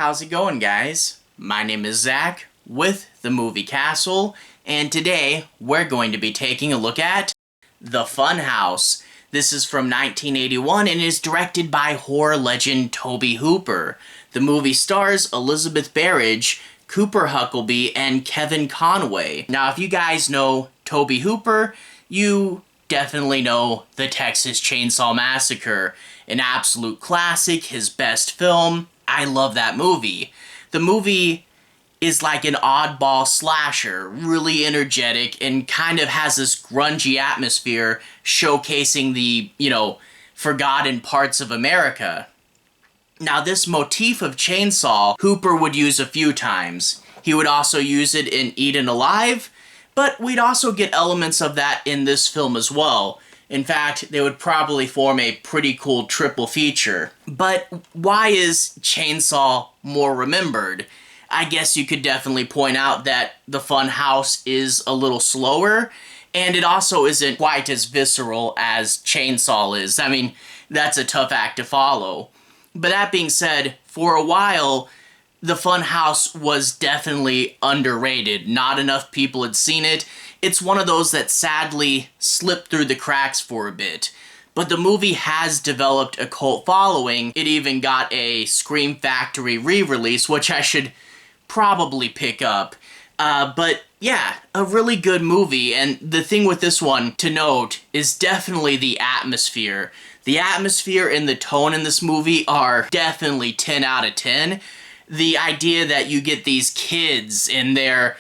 how's it going, guys? My name is Zach with the Movie Castle, and today we're going to be taking a look at The Funhouse. This is from 1981 and is directed by horror legend Tobe Hooper. The movie stars Elizabeth Berridge, Cooper Huckabee, and Kevin Conway. Now, if you guys know Tobe Hooper, you definitely know the Texas Chainsaw Massacre, an absolute classic, his best film. I love that movie. The movie is like an oddball slasher, really energetic, and kind of has this grungy atmosphere showcasing the, forgotten parts of America. Now, this motif of chainsaw, Hooper would use a few times. He would also use it in Eaten Alive, but we'd also get elements of that in this film as well. In fact, they would probably form a pretty cool triple feature. But why is Chainsaw more remembered? I guess you could definitely point out that The Funhouse is a little slower, and it also isn't quite as visceral as Chainsaw is. I mean, that's a tough act to follow. But that being said, for a while, The Funhouse was definitely underrated. Not enough people had seen it. It's one of those that sadly slipped through the cracks for a bit. But the movie has developed a cult following. It even got a Scream Factory re-release, which I should probably pick up. But yeah, a really good movie. And the thing with this one to note is definitely the atmosphere. The atmosphere and the tone in this movie are definitely 10 out of 10. The idea that you get these kids and they're,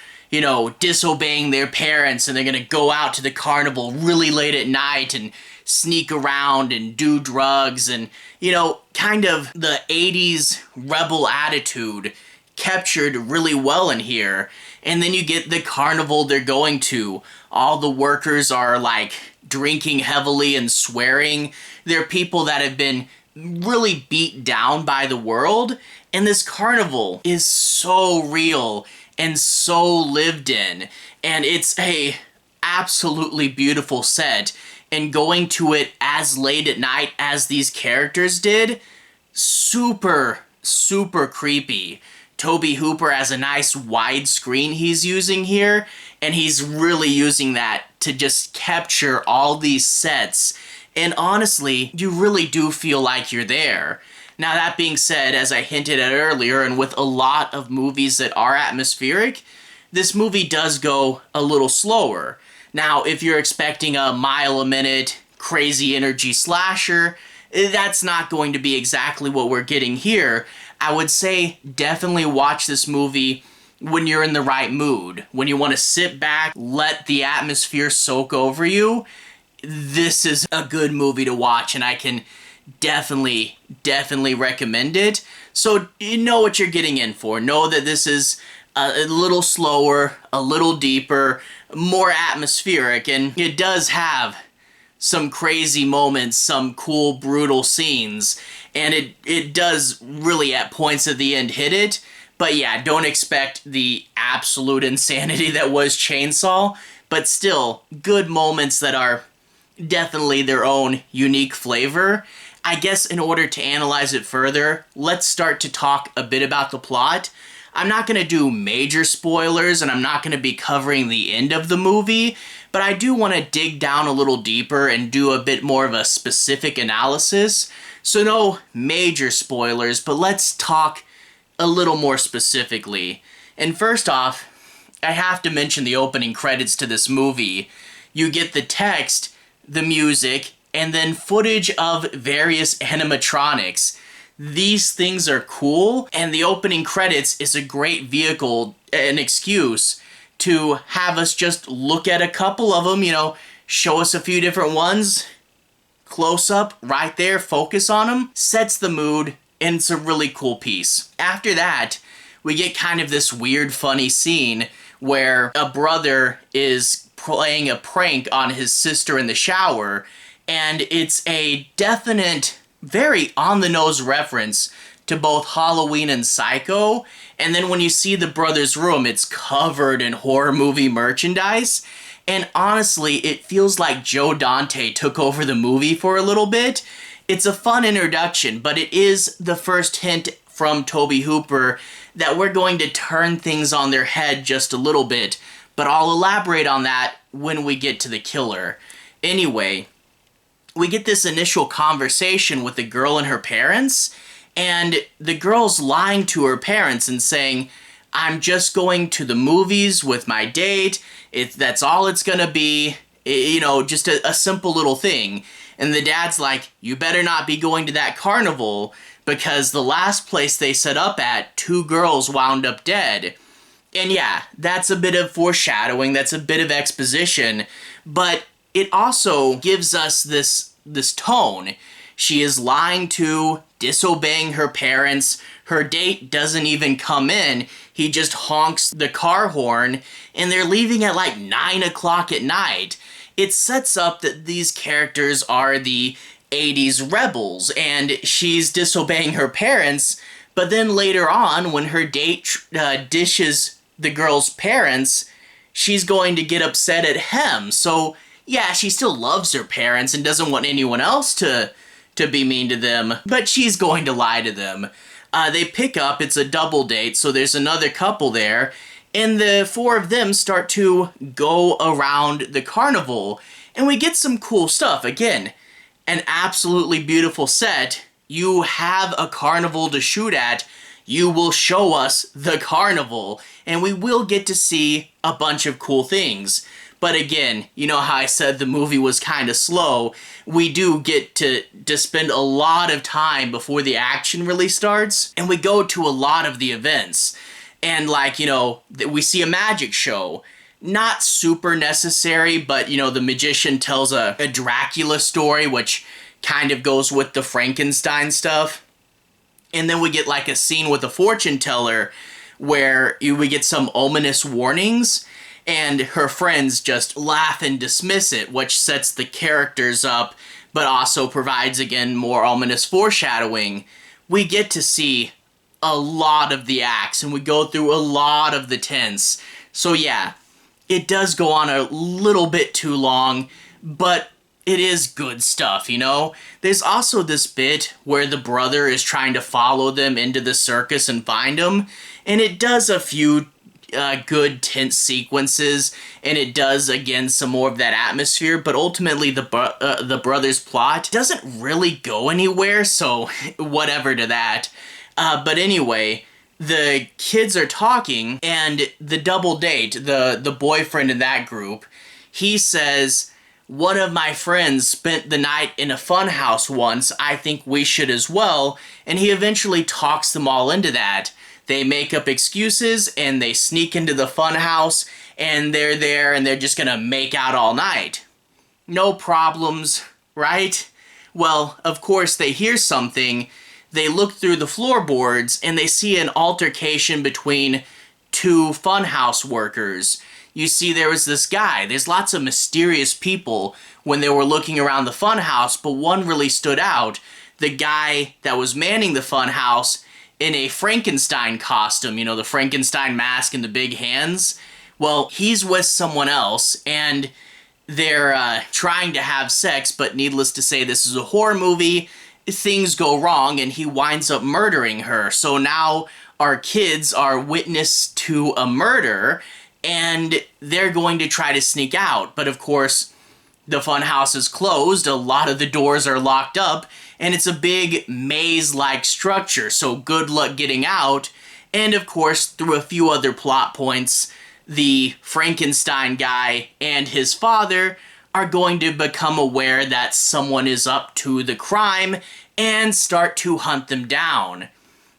disobeying their parents and they're gonna go out to the carnival really late at night and sneak around and do drugs and, kind of the 80s rebel attitude captured really well in here. And then you get the carnival they're going to. All the workers are like drinking heavily and swearing. They're people that have been really beat down by the world. And this carnival is so real and so lived in. And it's a absolutely beautiful set. And going to it as late at night as these characters did, super, super creepy. Tobe Hooper has a nice wide screen he's using here, and he's really using that to just capture all these sets. And honestly, you really do feel like you're there. Now, that being said, as I hinted at earlier, and with a lot of movies that are atmospheric, this movie does go a little slower. Now, if you're expecting a mile-a-minute, crazy energy slasher, that's not going to be exactly what we're getting here. I would say definitely watch this movie when you're in the right mood. When you want to sit back, let the atmosphere soak over you. This is a good movie to watch, and I can definitely recommend it. So you know what you're getting in for. Know that this is a little slower, a little deeper, more atmospheric, and it does have some crazy moments, some cool, brutal scenes, and it does really at points at the end hit it. But yeah, don't expect the absolute insanity that was Chainsaw, but still good moments that are definitely their own unique flavor. I guess in order to analyze it further, let's start to talk a bit about the plot. I'm not going to do major spoilers, and I'm not going to be covering the end of the movie, but I do want to dig down a little deeper and do a bit more of a specific analysis. So no major spoilers, but let's talk a little more specifically. And first off, I have to mention the opening credits to this movie. You get the text, the music, and then footage of various animatronics. These things are cool, and the opening credits is a great vehicle, an excuse to have us just look at a couple of them, show us a few different ones, close up, right there, focus on them, sets the mood, and it's a really cool piece. After that, we get kind of this weird, funny scene where a brother is playing a prank on his sister in the shower, and it's a definite, very on-the-nose reference to both Halloween and Psycho. And then when you see the brother's room, it's covered in horror movie merchandise. And honestly, it feels like Joe Dante took over the movie for a little bit. It's a fun introduction, but it is the first hint from Tobe Hooper that we're going to turn things on their head just a little bit, but I'll elaborate on that when we get to the killer. Anyway, we get this initial conversation with the girl and her parents, and the girl's lying to her parents and saying, I'm just going to the movies with my date, that's all it's gonna be, you know, just a simple little thing. And the dad's like, you better not be going to that carnival, because the last place they set up at, 2 girls wound up dead. And yeah, that's a bit of foreshadowing, that's a bit of exposition, but it also gives us this tone. She is lying to, disobeying her parents, her date doesn't even come in, he just honks the car horn, and they're leaving at like 9 o'clock at night. It sets up that these characters are the 80s rebels, and she's disobeying her parents, but then later on, when her date dishes the girl's parents, she's going to get upset at him. So yeah, she still loves her parents and doesn't want anyone else to be mean to them, but she's going to lie to them. They pick up, it's a double date, so there's another couple there, and the 4 of them start to go around the carnival, and we get some cool stuff. Again, an absolutely beautiful set. You have a carnival to shoot at, you will show us the carnival, and we will get to see a bunch of cool things. But again, you know how I said the movie was kind of slow? We do get to spend a lot of time before the action really starts, and we go to a lot of the events. And like, you know, we see a magic show. Not super necessary, but, you know, the magician tells a Dracula story, which kind of goes with the Frankenstein stuff. And then we get like a scene with a fortune teller where we get some ominous warnings, and her friends just laugh and dismiss it, which sets the characters up, but also provides, again, more ominous foreshadowing. We get to see a lot of the acts, and we go through a lot of the tents. So yeah, it does go on a little bit too long, but it is good stuff, you know? There's also this bit where the brother is trying to follow them into the circus and find them, and it does a few good tense sequences, and it does, again, some more of that atmosphere, but ultimately the brother's plot doesn't really go anywhere, so whatever to that. But anyway, the kids are talking, and the double date, the boyfriend in that group, he says, one of my friends spent the night in a funhouse once, I think we should as well, and he eventually talks them all into that. They make up excuses, and they sneak into the funhouse, and they're there, and they're just gonna make out all night. No problems, right? Well, of course, they hear something, they look through the floorboards, and they see an altercation between 2 funhouse workers. You see, there was this guy. There's lots of mysterious people when they were looking around the funhouse, but one really stood out. The guy that was manning the funhouse in a Frankenstein costume, you know, the Frankenstein mask and the big hands. Well, he's with someone else, and they're trying to have sex, but needless to say, this is a horror movie. Things go wrong, and he winds up murdering her. So now our kids are witness to a murder, and they're going to try to sneak out. But of course, the funhouse is closed, a lot of the doors are locked up, and it's a big maze-like structure, so good luck getting out. And of course, through a few other plot points, the Frankenstein guy and his father are going to become aware that someone is up to the crime and start to hunt them down.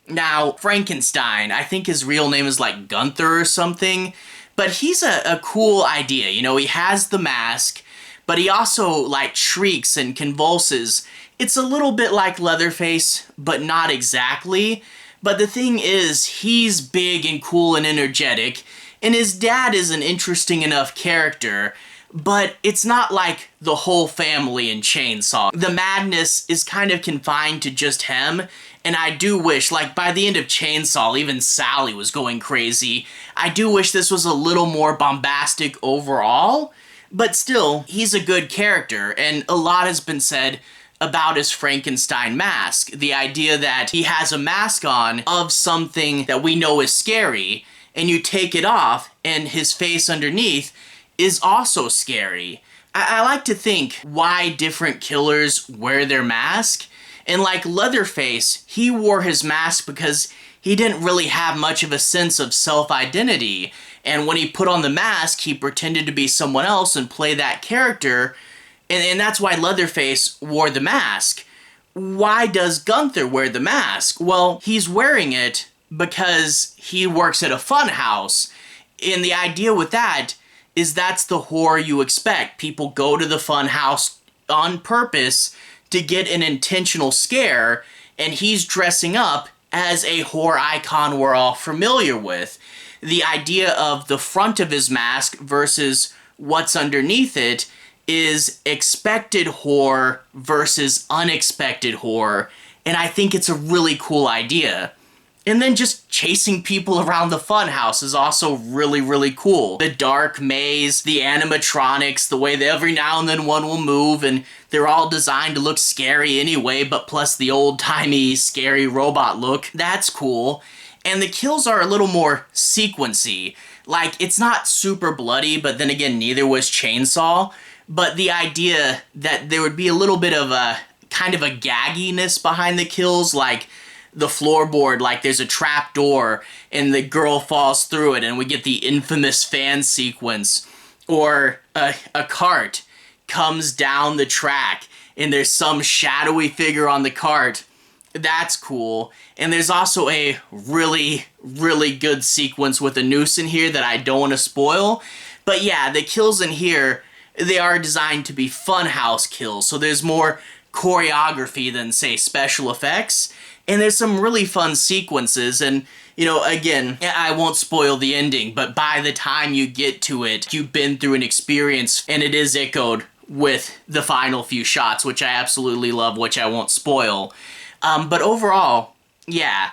Now, Frankenstein, I think his real name is like Gunther or something, but he's a cool idea. You know, he has the mask, but he also like shrieks and convulses. It's a little bit like Leatherface, but not exactly. But the thing is, he's big and cool and energetic, and his dad is an interesting enough character, but it's not like the whole family in Chainsaw. The madness is kind of confined to just him, and I do wish, like by the end of Chainsaw, even Sally was going crazy. I do wish this was a little more bombastic overall, but still, he's a good character, and a lot has been said about his Frankenstein mask. The idea that he has a mask on of something that we know is scary, and you take it off, and his face underneath is also scary. I like to think why different killers wear their mask. And like Leatherface, he wore his mask because he didn't really have much of a sense of self-identity. And when he put on the mask, he pretended to be someone else and play that character. And that's why Leatherface wore the mask. Why does Gunther wear the mask? Well, he's wearing it because he works at a funhouse. And the idea with that is that's the horror you expect. People go to the funhouse on purpose to get an intentional scare, and he's dressing up as a horror icon we're all familiar with. The idea of the front of his mask versus what's underneath it is expected horror versus unexpected horror, and I think it's a really cool idea. And then just chasing people around the funhouse is also really, really cool. The dark maze, the animatronics, the way that every now and then one will move, and they're all designed to look scary anyway, but plus the old-timey, scary robot look. That's cool. And the kills are a little more sequency. Like, it's not super bloody, but then again, neither was Chainsaw. But the idea that there would be a little bit of a kind of a gagginess behind the kills, like the floorboard, like there's a trap door and the girl falls through it and we get the infamous fan sequence, or a cart comes down the track and there's some shadowy figure on the cart. That's cool. And there's also a really, really good sequence with a noose in here that I don't want to spoil. But yeah, the kills in here, they are designed to be funhouse kills, so there's more choreography than, say, special effects. And there's some really fun sequences, and, you know, again, I won't spoil the ending, but by the time you get to it, you've been through an experience, and it is echoed with the final few shots, which I absolutely love, which I won't spoil. But overall, yeah,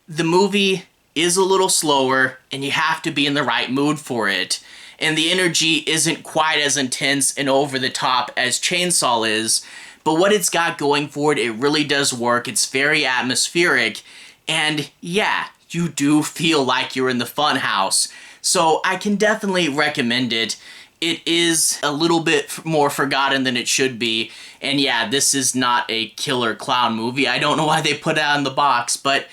the movie is a little slower, and you have to be in the right mood for it. And the energy isn't quite as intense and over the top as Chainsaw is, but what it's got going for it, it really does work. It's very atmospheric, and yeah, you do feel like you're in the funhouse. So I can definitely recommend it. It is a little bit more forgotten than it should be, and yeah, this is not a killer clown movie. I don't know why they put it on the box, but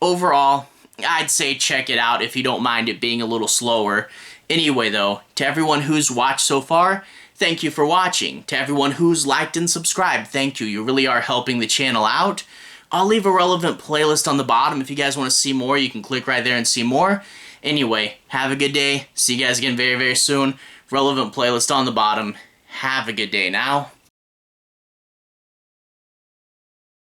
overall, I'd say check it out if you don't mind it being a little slower. Anyway though, to everyone who's watched so far, thank you for watching. To everyone who's liked and subscribed, thank you. You really are helping the channel out. I'll leave a relevant playlist on the bottom. If you guys want to see more, you can click right there and see more. Anyway, have a good day. See you guys again very, very soon. Relevant playlist on the bottom. Have a good day now.